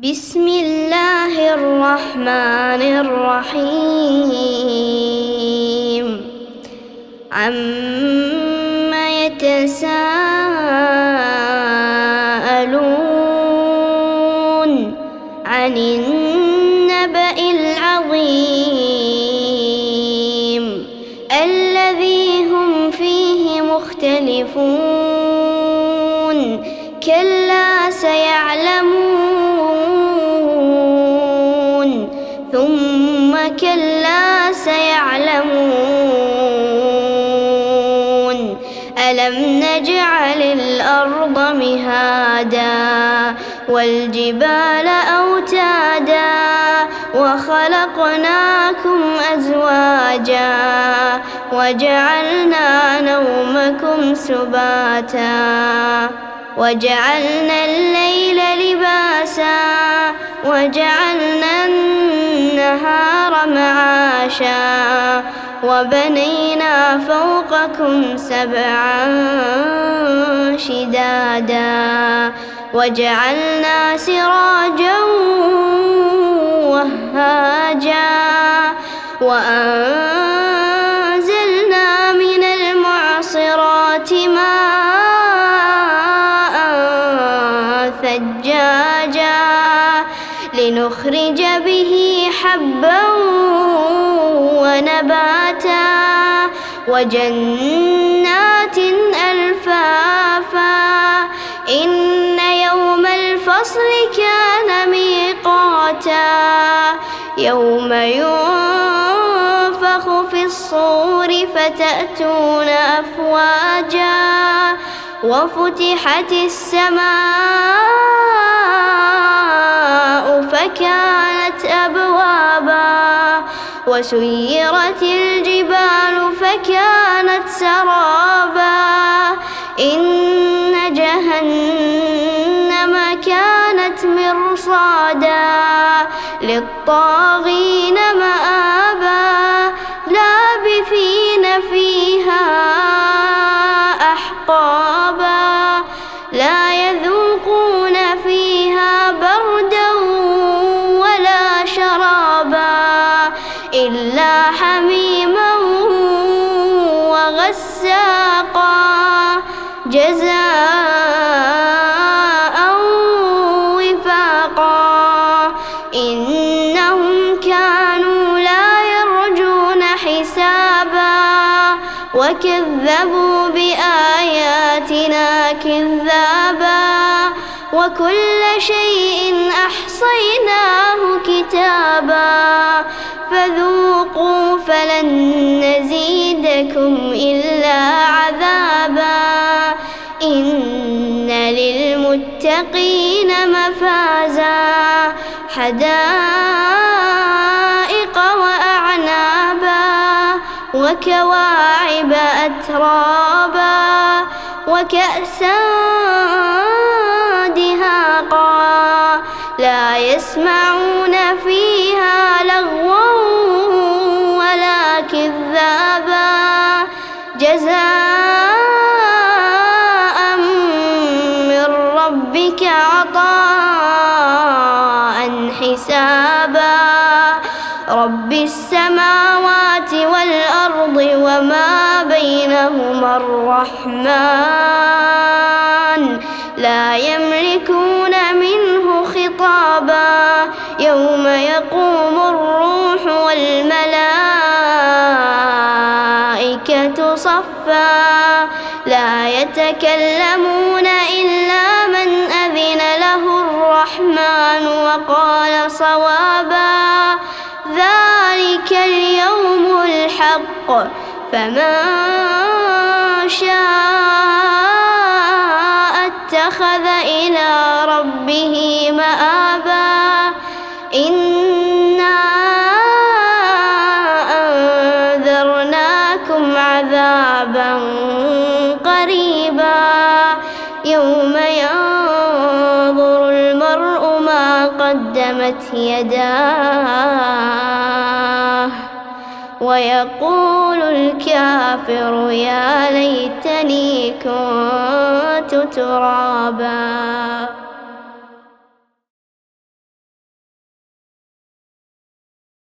بسم الله الرحمن الرحيم عما يتساءلون عن النبأ العظيم الذي هم فيه مختلفون كلا سيعلمون ثم كلا سيعلمون ألم نجعل الأرض مهادا والجبال أوتادا وخلقناكم أزواجا وجعلنا نومكم سباتا وجعلنا الليل لباسا وجعلنا النهار معاشا وبنينا فوقكم سبعا شدادا وجعلنا سراجا وهاجا وأنزلنا من المعصرات ماء ثجاجا لنخرج به حبا ونباتا وجنات ألفافا إن يوم الفصل كان ميقاتا يوم ينفخ في الصور فتأتون أفواجا وفتحت السماء فكانت أبوابا وسيرت الجبال فكانت سرابا إن جهنم كانت مرصادا للطاغين مآبا لابثين فيها أحقابا لا يذوقون فيها بردا ولا شرابا إلا حميما وغساقا جزاء وفاقا إنهم كانوا لا يرجون حسابا وكذبوا بآياتنا كذابا وكل شيء أحصيناه كتابا فذوقوا فلن نزيدكم إلا عذابا إن للمتقين مفازا حدائق وأعنابا وكواعب أترابا وكأسا دهاقا لا يسمعون فيها لغوا ولا كذابا جزاء من ربك عطاء حسابا رب السماوات والأرض وما بينهما الرحمن لا يملكون منه خطابا يوم يقوم الروح والملائكة صفا لا يتكلمون إلا من أذن له الرحمن وقال صوابا ذلك اليوم الحق فمن شاء اتخذ إلى ربه مآبا إنا أنذرناكم عذابا قريبا يوم ينظر المرء ما قدمت يداه ويقول الكافر يا ليتني كنت ترابا.